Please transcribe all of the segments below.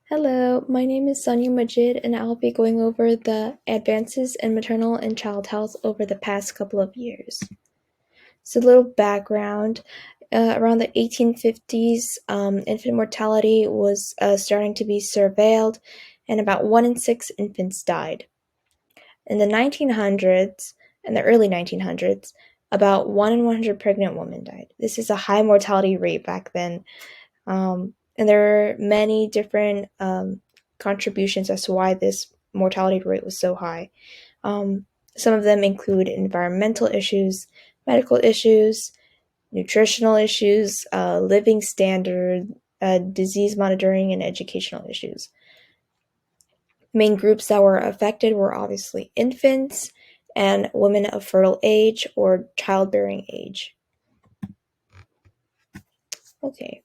Hello, my name is Sonia Majid, and I'll be going over the advances in maternal and child health over the past couple of years. So, a little background. Around the 1850s, infant mortality was starting to be surveilled, and about 1 in 6 infants died. In the early 1900s, about 1 in 100 pregnant women died. This is a high mortality rate back then. And there are many different contributions as to why this mortality rate was so high. Some of them include environmental issues, medical issues, nutritional issues, living standard, disease monitoring, and educational issues. Main groups that were affected were obviously infants and women of fertile age or childbearing age. Okay.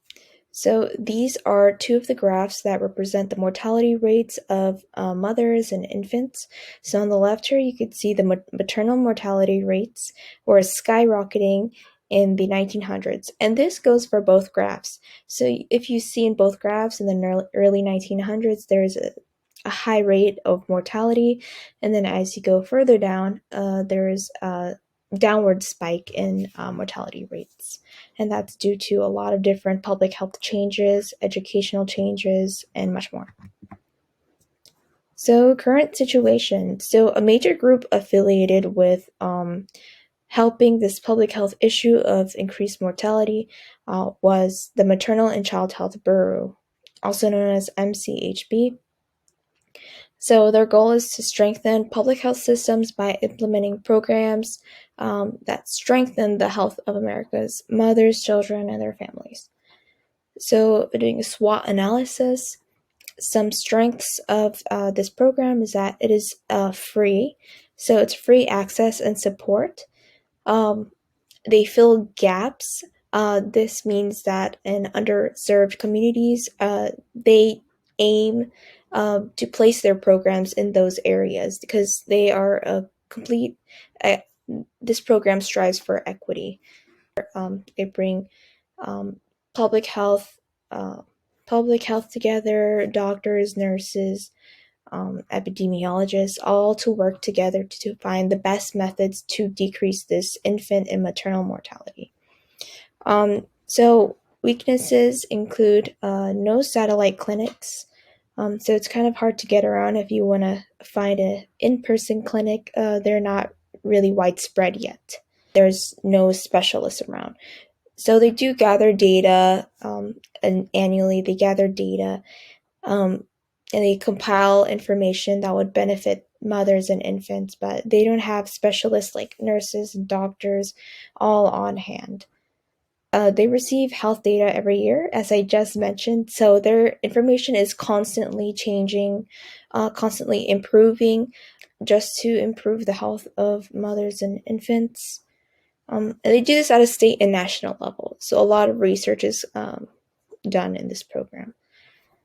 So these are two of the graphs that represent the mortality rates of mothers and infants. So on the left here, you could see the maternal mortality rates were skyrocketing in the 1900s. And this goes for both graphs. So if you see in both graphs in the early 1900s, there's a high rate of mortality. And then as you go further down, there's a downward spike in mortality rates. And that's due to a lot of different public health changes, educational changes, and much more. So, current situation. So, a major group affiliated with helping this public health issue of increased mortality was the Maternal and Child Health Bureau, also known as MCHB. So their goal is to strengthen public health systems by implementing programs that strengthen the health of America's mothers, children, and their families. So doing a SWOT analysis, some strengths of this program is that it is free. So it's free access and support. They fill gaps. This means that in underserved communities, they aim to place their programs in those areas because they are a complete. This program strives for equity. They bring um, public health, public health together, doctors, nurses, epidemiologists, all to work together to find the best methods to decrease this infant and maternal mortality. So weaknesses include no satellite clinics. So it's kind of hard to get around if you want to find an in-person clinic. They're not really widespread yet. There's no specialists around. So they do gather data, and annually they gather data, and they compile information that would benefit mothers and infants, but they don't have specialists like nurses and doctors all on hand. They receive health data every year, as I just mentioned, so their information is constantly changing, constantly improving, just to improve the health of mothers and infants. And they do this at a state and national level, so a lot of research is done in this program.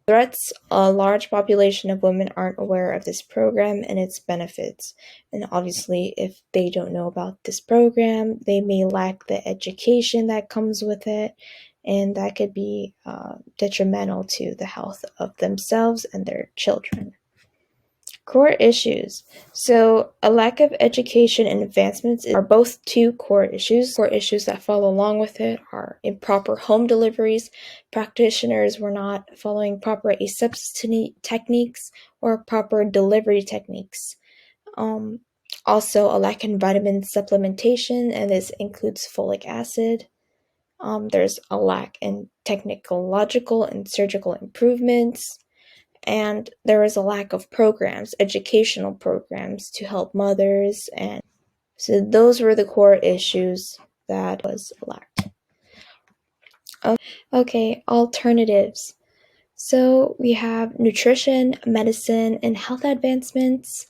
Threats: a large population of women aren't aware of this program and its benefits. And obviously, if they don't know about this program, they may lack the education that comes with it, and that could be detrimental to the health of themselves and their children. Core issues. So, a lack of education and advancements are both two core issues. Core issues that follow along with it are improper home deliveries. Practitioners were not following proper asepsis techniques or proper delivery techniques. Also, a lack in vitamin supplementation, and this includes folic acid. There's a lack in technological and surgical improvements. And there was a lack of programs, educational programs to help mothers, and so those were the core issues that was lacked. Okay, alternatives. So we have nutrition, medicine, and health advancements.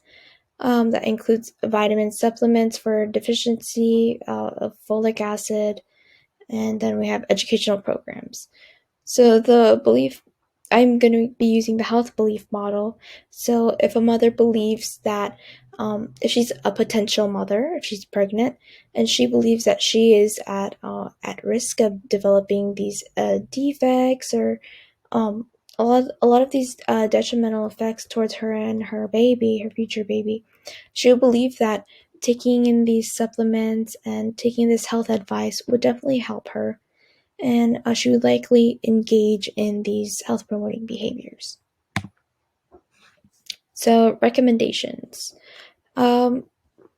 That includes vitamin supplements for deficiency of folic acid, and then we have educational programs. So the belief, I'm going to be using the health belief model. So if a mother believes that if she's a potential mother, if she's pregnant, and she believes that she is at risk of developing these defects or a lot of these detrimental effects towards her and her baby, her future baby. She would believe that taking in these supplements and taking this health advice would definitely help her, and she would likely engage in these health promoting behaviors. So, recommendations. Um,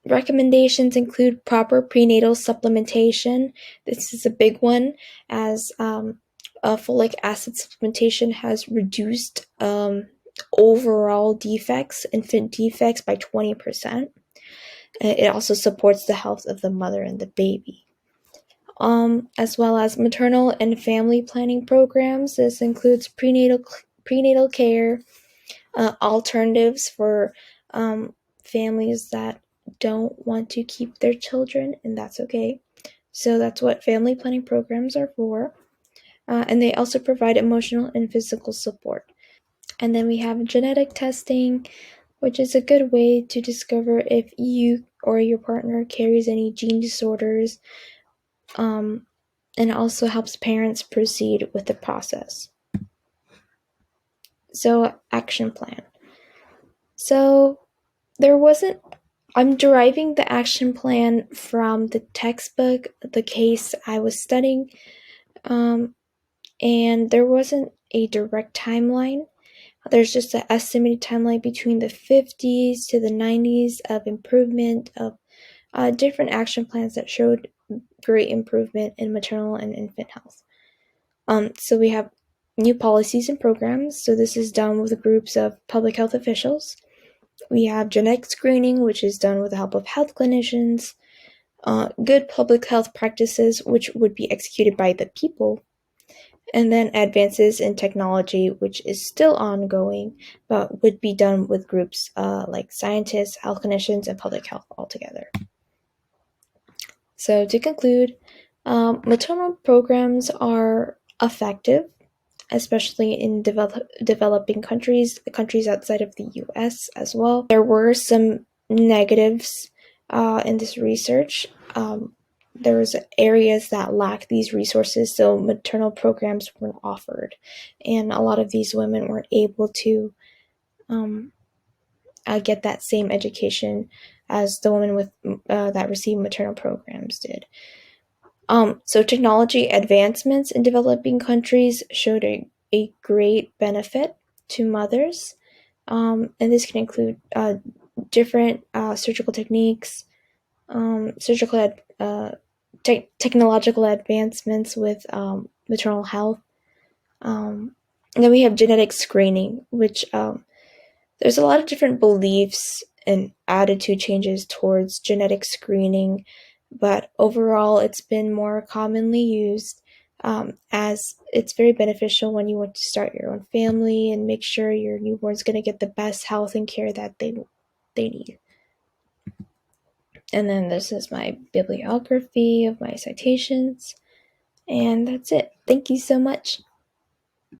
Recommendations include proper prenatal supplementation. This is a big one, as folic acid supplementation has reduced overall defects, infant defects, by 20%. It also supports the health of the mother and the baby. As well as maternal and family planning programs. This includes prenatal care, alternatives for families that don't want to keep their children, and that's okay. So that's what family planning programs are for. And they also provide emotional and physical support. And then we have genetic testing, which is a good way to discover if you or your partner carries any gene disorders, and it also helps parents proceed with the process. So, action plan. So, there wasn't I'm deriving the action plan from the textbook, the case I was studying, and there wasn't a direct timeline. There's just an estimated timeline between the 50s to the 90s of improvement of different action plans that showed great improvement in maternal and infant health. So we have new policies and programs. So this is done with groups of public health officials. We have genetic screening, which is done with the help of health clinicians. Good public health practices, which would be executed by the people. And then advances in technology, which is still ongoing, but would be done with groups like scientists, health clinicians, and public health altogether. So to conclude, maternal programs are effective, especially in developing countries outside of the US as well. There were some negatives in this research. There was areas that lacked these resources, so maternal programs weren't offered, and a lot of these women weren't able to get that same education as the women with that received maternal programs did. So technology advancements in developing countries showed a great benefit to mothers, and this can include different surgical techniques, technological advancements with maternal health. And then we have genetic screening, which there's a lot of different beliefs and attitude changes towards genetic screening, but overall it's been more commonly used, as it's very beneficial when you want to start your own family and make sure your newborn's going to get the best health and care that they need. And then this is my bibliography of my citations, and that's it. Thank you so much.